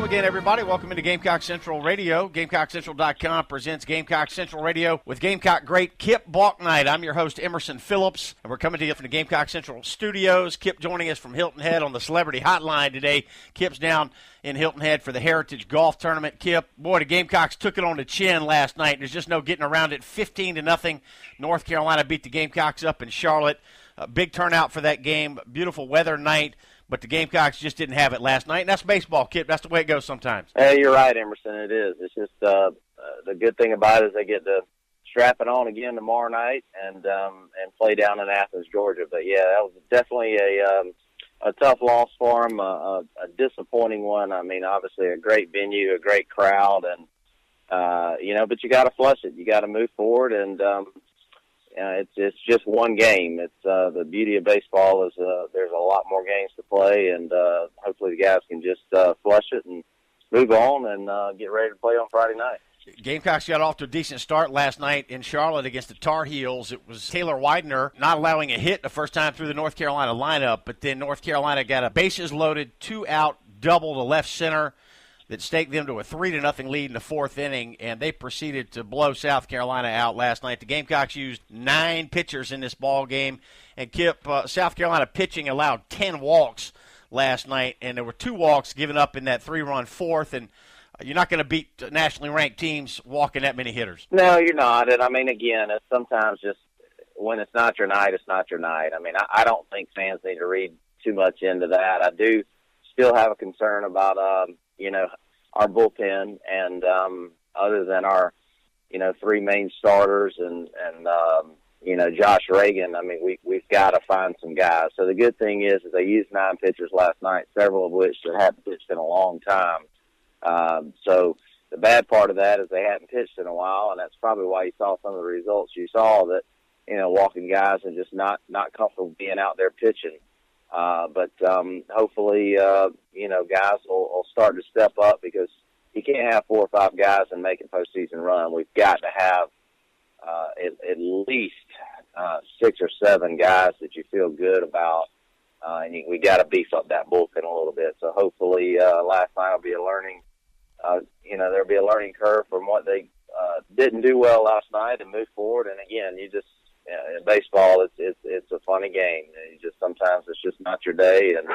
again, everybody. Welcome into Gamecock Central Radio. GamecockCentral.com presents Gamecock Central Radio with Gamecock great Kip Bouknight. I'm your host, Emerson Phillips, and we're coming to you from the Gamecock Central studios. Kip joining us from Hilton Head on the Celebrity Hotline today. Kip's down in Hilton Head for the Heritage Golf Tournament. Kip, boy, the Gamecocks took it on the chin last night. There's just no getting around it. 15-0. North Carolina beat the Gamecocks up in Charlotte. A big turnout for that game. Beautiful weather night. But the Gamecocks just didn't have it last night, and that's baseball, Kip. That's the way it goes sometimes. Hey, you're right, Emerson. It is. It's just the good thing about it is they get to strap it on again tomorrow night and play down in Athens, Georgia. But yeah, that was definitely a tough loss for them, a disappointing one. I mean, obviously a great venue, a great crowd, and but you got to flush it. You got to move forward, and it's just one game. It's the beauty of baseball is there's a lot more games to play, and hopefully the guys can just flush it and move on and get ready to play on Friday night. Gamecocks got off to a decent start last night in Charlotte against the Tar Heels. It was Taylor Widener not allowing a hit the first time through the North Carolina lineup, but then North Carolina got a bases-loaded, two-out double to left center that staked them to a 3-0 lead in the fourth inning, and they proceeded to blow South Carolina out last night. The Gamecocks used 9 pitchers in this ball game, and Kip, South Carolina pitching allowed 10 walks last night, and there were 2 walks given up in that 3-run fourth, and you're not going to beat nationally ranked teams walking that many hitters. No, you're not, and I mean, again, it's sometimes just when it's not your night, it's not your night. I mean, I don't think fans need to read too much into that. I do still have a concern about our bullpen, and other than our, 3 main starters and Josh Reagan, I mean, we've got to find some guys. So the good thing is they used 9 pitchers last night, several of which that hadn't pitched in a long time. So the bad part of that is they hadn't pitched in a while, and that's probably why you saw some of the results you saw, that, walking guys and just not comfortable being out there pitching. But hopefully, guys will start to step up, because you can't have 4 or 5 guys and make a postseason run. We've got to have at least 6 or 7 guys that you feel good about, and we got to beef up that bullpen a little bit. So hopefully, last night will be a learning. There'll be a learning curve from what they didn't do well last night, and move forward. And again, in baseball, it's a funny game. Sometimes it's just not your day, and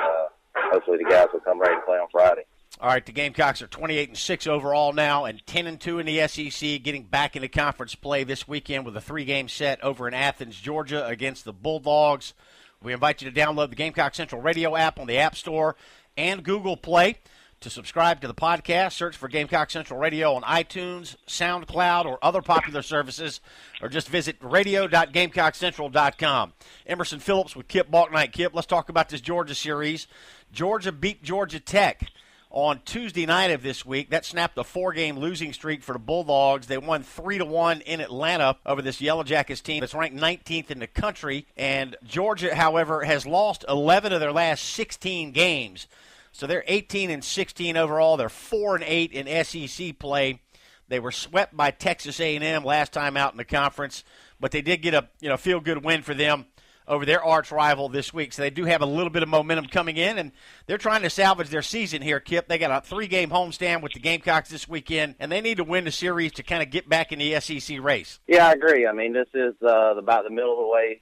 hopefully the guys will come ready to play on Friday. All right, the Gamecocks are 28-6 overall now, and 10-2 in the SEC, getting back into conference play this weekend with a 3-game set over in Athens, Georgia, against the Bulldogs. We invite you to download the Gamecock Central Radio app on the App Store and Google Play. To subscribe to the podcast, search for Gamecock Central Radio on iTunes, SoundCloud, or other popular services, or just visit radio.GamecockCentral.com. Emerson Phillips with Kip Bouknight. Kip, let's talk about this Georgia series. Georgia beat Georgia Tech on Tuesday night of this week. That snapped a 4-game losing streak for the Bulldogs. They won 3-1 in Atlanta over this Yellow Jackets team that's ranked 19th in the country. And Georgia, however, has lost 11 of their last 16 games. So they're 18-16 overall. They're 4-8 in SEC play. They were swept by Texas A&M last time out in the conference, but they did get a feel-good win for them over their arch rival this week. So they do have a little bit of momentum coming in, and they're trying to salvage their season here, Kip. They got a 3-game homestand with the Gamecocks this weekend, and they need to win the series to kind of get back in the SEC race. Yeah, I agree. I mean, this is about the middle of the way,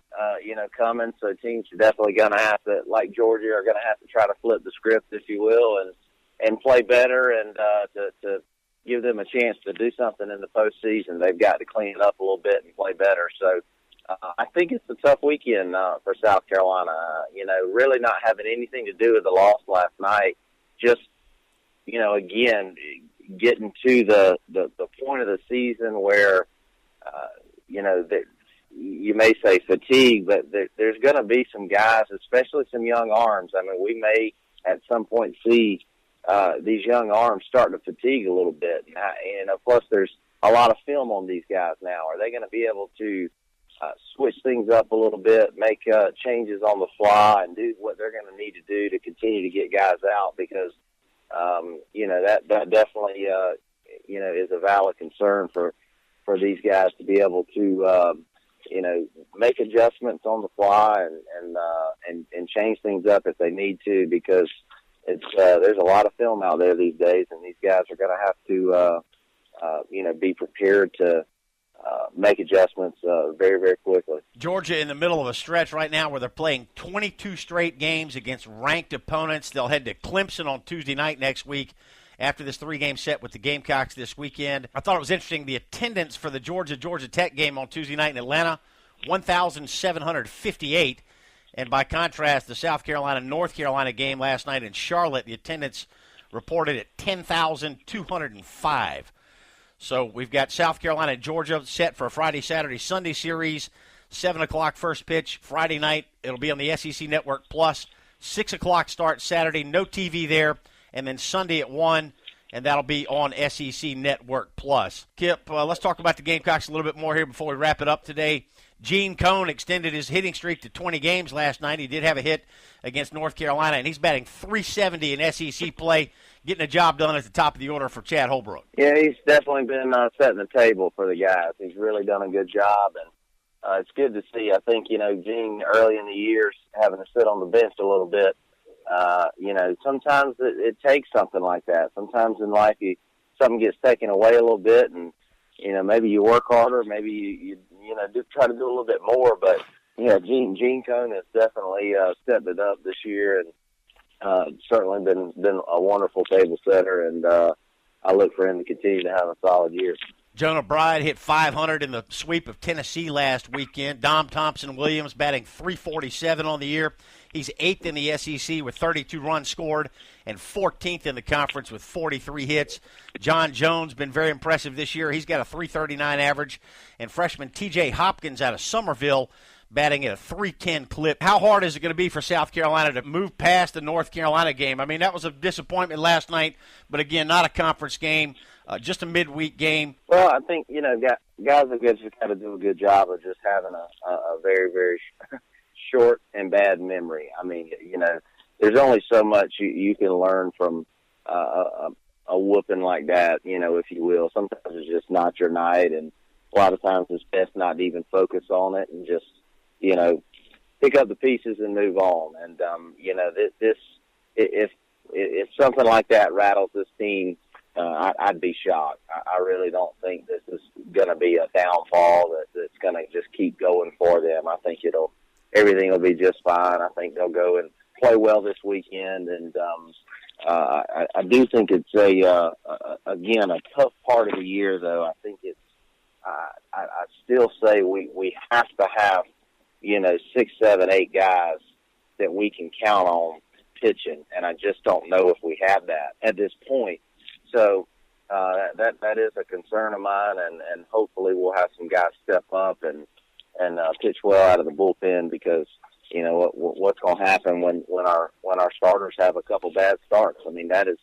coming, so teams are definitely going to have to, like Georgia, are going to have to try to flip the script, if you will, and play better, and to give them a chance to do something in the postseason. They've got to clean it up a little bit and play better. So I think it's a tough weekend for South Carolina. Really not having anything to do with the loss last night. Just, again, getting to the point of the season where, that you may say fatigue, but there's going to be some guys, especially some young arms. I mean, we may at some point see these young arms starting to fatigue a little bit. And plus, there's a lot of film on these guys now. Are they going to be able to switch things up a little bit, make changes on the fly, and do what they're going to need to do to continue to get guys out? Because, that definitely, is a valid concern for these guys to be able to, make adjustments on the fly and change things up if they need to, because, there's a lot of film out there these days, and these guys are going to have to be prepared to make adjustments very, very quickly. Georgia in the middle of a stretch right now where they're playing 22 straight games against ranked opponents. They'll head to Clemson on Tuesday night next week after this 3-game set with the Gamecocks this weekend. I thought it was interesting, the attendance for the Georgia Tech game on Tuesday night in Atlanta, 1,758. And by contrast, the South Carolina-North Carolina game last night in Charlotte, the attendance reported at 10,205. So we've got South Carolina and Georgia set for a Friday, Saturday, Sunday series. 7 o'clock first pitch Friday night. It'll be on the SEC Network Plus. 6 o'clock start Saturday. No TV there. And then Sunday at 1, and that'll be on SEC Network Plus. Kip, let's talk about the Gamecocks a little bit more here before we wrap it up today. Gene Cone extended his hitting streak to 20 games last night. He did have a hit against North Carolina, and he's batting .370 in SEC play, getting a job done at the top of the order for Chad Holbrook. Yeah, he's definitely been setting the table for the guys. He's really done a good job, and it's good to see. I think, Gene early in the years having to sit on the bench a little bit, sometimes it takes something like that. Sometimes in life something gets taken away a little bit, and maybe you work harder, maybe you try to do a little bit more. But Gene Cone has definitely stepped it up this year, and certainly been a wonderful table setter, and I look for him to continue to have a solid year. Jonah Bride hit .500 in the sweep of Tennessee last weekend. Dom Thompson-Williams batting .347 on the year. He's 8th in the SEC with 32 runs scored and 14th in the conference with 43 hits. John Jones been very impressive this year. He's got a .339 average. And freshman T.J. Hopkins out of Summerville batting at a .310 clip. How hard is it going to be for South Carolina to move past the North Carolina game? I mean, that was a disappointment last night, but again, not a conference game, just a midweek game. Well, I think, guys have just got to do a good job of just having a very, very short and bad memory. I mean, there's only so much you can learn from a whooping like that, if you will. Sometimes it's just not your night, and a lot of times it's best not to even focus on it and just, pick up the pieces and move on. And, if something like that rattles this team, I'd be shocked. I really don't think this is going to be a downfall that's going to just keep going for them. I think everything will be just fine. I think they'll go and play well this weekend. And I do think it's again, a tough part of the year, though. I think I still say we have to have, 6, 7, 8 guys that we can count on pitching, and I just don't know if we have that at this point. So that is a concern of mine, and hopefully we'll have some guys step up and pitch well out of the bullpen, because what's going to happen when our starters have a couple bad starts. I mean, that is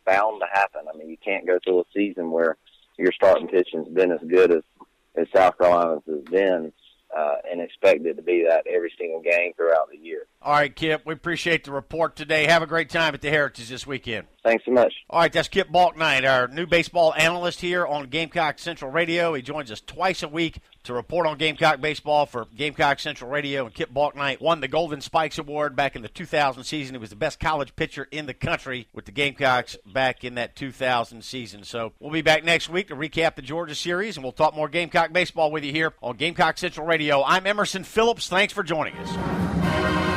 bound to happen. I mean, you can't go through a season where your starting pitching's been as good as South Carolina's has been, and expect it to be that every single game throughout the year. All right, Kip, we appreciate the report today. Have a great time at the Heritage this weekend. Thanks so much. All right, that's Kip Bouknight, our new baseball analyst here on Gamecock Central Radio. He joins us twice a week to report on Gamecock baseball for Gamecock Central Radio. And Kip Bouknight won the Golden Spikes Award back in the 2000 season. He was the best college pitcher in the country with the Gamecocks back in that 2000 season. So we'll be back next week to recap the Georgia series, and we'll talk more Gamecock baseball with you here on Gamecock Central Radio. I'm Emerson Phillips. Thanks for joining us.